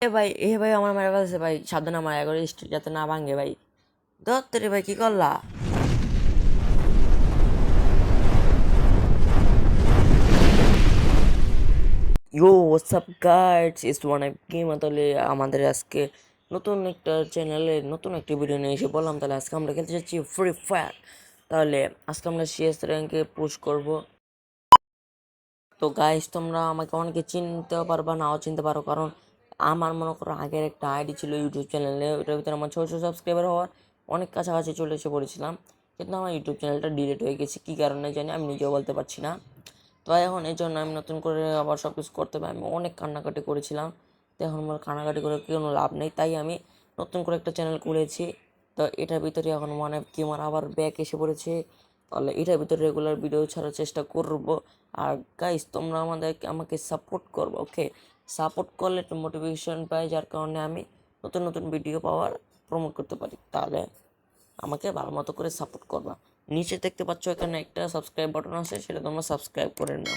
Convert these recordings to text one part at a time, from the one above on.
এ ভাই আমার মারা ফেলছে ভাই, সাবধানে আমার এগারো স্ট্রিট যাতে না ভাঙে ভাই। দত্ত রে ভাই, কি করলা? Yo WhatsApp guides, it's one of game. তাহলে আমাদের আজকে নতুন একটা চ্যানেলে নতুন একটা ভিডিও নিয়ে এসে বললাম। তাহলে আজকে আমরা খেলতে যাচ্ছি ফ্রি ফায়ার। তাহলে আজকে আমরা সিএস র্যাঙ্কে পুশ করব। তো গাইস, তোমরা আমাকে অনেকে চিনতেও পারবা, নাও চিনতে পারো, কারণ আমার মনে করো আগের একটা আইডি ছিল ইউটিউব চ্যানেলে, ওটার ভিতরে আমার 600 সাবস্ক্রাইবার হওয়ার অনেক কাছাকাছি চলে এসে পড়েছিলাম, কিন্তু আমার ইউটিউব চ্যানেলটা ডিলিট হয়ে গেছে। কী কারণে জানি, আমি নিজেও বলতে পারছি না। তো এখন এই জন্য আমি নতুন করে আবার সব কিছু করতে হবে। আমি অনেক কান্নাকাটি করেছিলাম, তো এখন আমার কান্নাকাটি করে কোনো লাভ নেই, তাই আমি নতুন করে একটা চ্যানেল খুলেছি। তো এটার ভিতরে এখন মানে গেমার আবার ব্যাক এসে পড়েছে। তাহলে এটার ভিতরে রেগুলার ভিডিও ছাড়ার চেষ্টা করব। আর গাইস, তোমরা আমাকে সাপোর্ট করবো, ওকে? সাপোর্ট করলে একটু মোটিভেশন পাই, যার কারণে আমি নতুন নতুন ভিডিও পাওয়ার প্রমোট করতে পারি। তাহলে আমাকে ভালো মতো করে সাপোর্ট করবা। নিচে দেখতে পাচ্ছ এখানে একটা সাবস্ক্রাইব বাটন আছে, সেটা তোমরা সাবস্ক্রাইব করে নাও।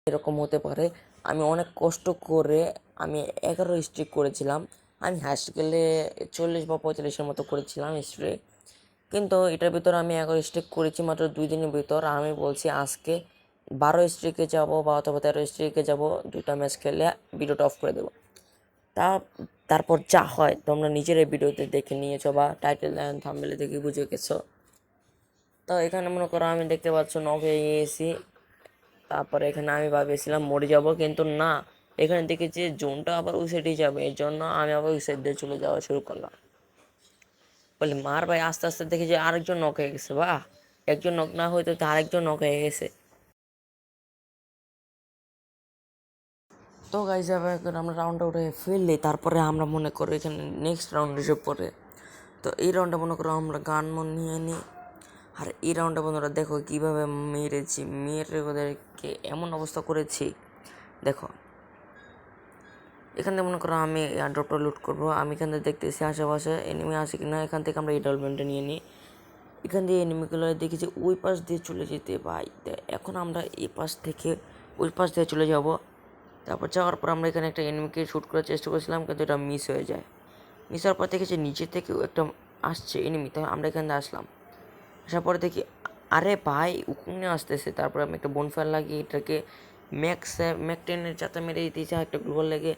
এরকম হতে পারে, আমি অনেক কষ্ট করে আমি 11 স্ট্রিক করেছিলাম। আমি হাইস্ট গেলে 40 বা 45-এর মতো করেছিলাম স্ট্রিক, কিন্তু এটার ভিতর আমি 11 স্ট্রিক করেছি মাত্র 2 দিনের ভিতর। আমি বলছি আজকে 12 স্ট্রিকে যাবো বা অথবা 13 স্ট্রিকে যাবো, 2টা ম্যাচ খেলে ভিডিওটা অফ করে দেবো। তা তারপর যা হয় তোমরা নিজের এই ভিডিওতে দেখে নিয়েছো বা টাইটেল অ্যান্ড থাম্বনেলে দেখে বুঝে গেছো। তো এখানে মনে করো আমি দেখতে পাচ্ছ নক হয়ে গিয়েছি। তারপরে এখানে আমি ভাবেছিলাম মরে যাব, কিন্তু না, এখানে দেখেছি জোনটা আবার ওই সাইডেই যাবে, এর জন্য আমি আবার ওই সাইড দিয়ে চলে যাওয়া শুরু করলাম। বলে মার ভাই, আস্তে আস্তে দেখি যে আরেকজন নক হয়ে গেছে। বাহ, একজন নক না হইতে তো আরেকজন নক হয়ে গেছে। তো গাইজ, এবার আমরা রাউন্ডটা উঠে ফেললে তারপরে আমরা মনে করো এখানে নেক্সট রাউন্ড এসে পড়ে। তো এই রাউন্ডে মনে করো আমরা গান মন নিয়ে নিই। আর এই রাউন্ডে বন্ধুরা দেখো কীভাবে মেরেছি, মেরে ওদেরকে এমন অবস্থা করেছি। দেখো এখান থেকে মনে করো আমি এয়ারড্রপটা লুট করবো। আমি এখান থেকে দেখতেছি আশেপাশে এনিমি আছে কিনা, এখান থেকে আমরা এই ডলমেন্টটা নিয়ে নিই। এখান দিয়ে এনিমিগুলো দেখেছি ওই পাশ দিয়ে চলে যেতে ভাই। এখন আমরা এই পাশ থেকে ওই পাশ দিয়ে চলে যাব। তারপর যাওয়ার পর আমরা এখানে একটা এনিমিকে শ্যুট করার চেষ্টা করেছিলাম, কিন্তু এটা মিস হয়ে যায়। মিস হওয়ার পর দেখেছি নিচে থেকেও একটা আসছে এনিমি, তাই আমরা এখানে আসলাম। আসার পরে দেখি আরে ভাই উকুনে আসতেছে। তারপরে আমি একটা বোনফায়ার লাগিয়ে এটাকে ম্যাক-10-এর চাতা মেরে দিয়েছি, একটা গ্লোবাল লেগে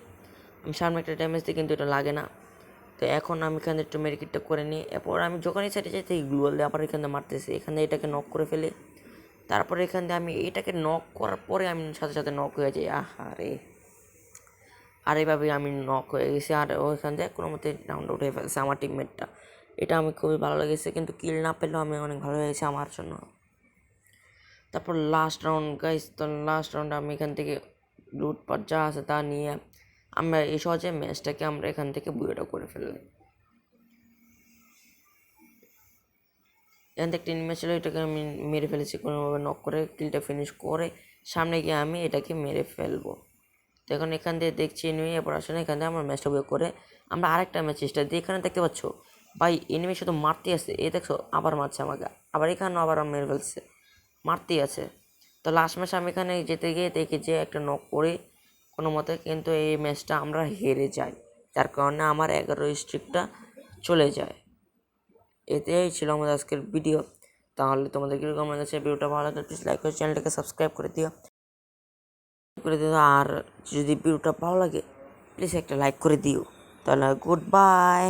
আমি সামনে একটা ড্যামেজ দিই, কিন্তু এটা লাগে না। তো এখন আমি এখানে একটু মেডিকেটটা করে নিই। এরপর আমি যখনই সাইডে যাই থেকে গ্লোবাল দিয়ে আবার এখানে মারতেছি, এখানে এটাকে নক করে ফেলি। তারপরে এখান দিয়ে আমি এটাকে নক করার পরে আমি সাথে সাথে নক হয়ে যাই। আরে আর এইভাবে আমি নক হয়ে গেছি, আর ওইখান থেকে কোনো মতে রাউন্ড উঠে ফেলছে আমার টিমমেটটা। এটা আমি খুবই ভালো লেগেছে, কিন্তু কিল না পেলেও আমি অনেক ভালো লেগেছে আমার জন্য। তারপর লাস্ট রাউন্ড গাইস, তো লাস্ট রাউন্ডে আমি এখান থেকে লুটপাট যা আছে তা নিয়ে আমরা এই সহজে ম্যাচটাকে আমরা এখান থেকে বুয়েটা করে ফেললাম। এখান থেকে একটা ম্যাচ ছিল, এটাকে আমি মেরে ফেলেছি কোনোভাবে নক করে, কিলটা ফিনিশ করে সামনে গিয়ে আমি এটাকে মেরে ফেলবো। তো এখন এখান দিয়ে দেখছি এনিমি, এরপর আসলে এখান থেকে আমরা ম্যাচটা বুয়ে করে আমরা আরেকটা ম্যাচ চেষ্টা দিই। এখানে দেখতে পাচ্ছ ভাই এনিমি শুধু মারতেই আছে, এই দেখছো আবার মারছে আমাকে, আবার এখানেও আবার মেরে ফেলছে, মারতেই আছে। তো লাস্ট ম্যাচ আমি এখানে যেতে গিয়ে দেখি যে একটা নক করি কোনো মতে, কিন্তু এই ম্যাচটা আমরা হেরে যাই, যার কারণে আমার 11 স্ট্রিকটা চলে যায়। এতেই ছিল আমাদের আজকের ভিডিও। তাহলে তোমাদের কীরকম লেগেছে ভিডিওটা, ভালো লাগলে প্লিজ লাইক করে চ্যানেলটাকে সাবস্ক্রাইব করে দিও। আর যদি ভিডিওটা ভালো লাগে প্লিজ একটা লাইক করে দিও। তাহলে গুড বাই।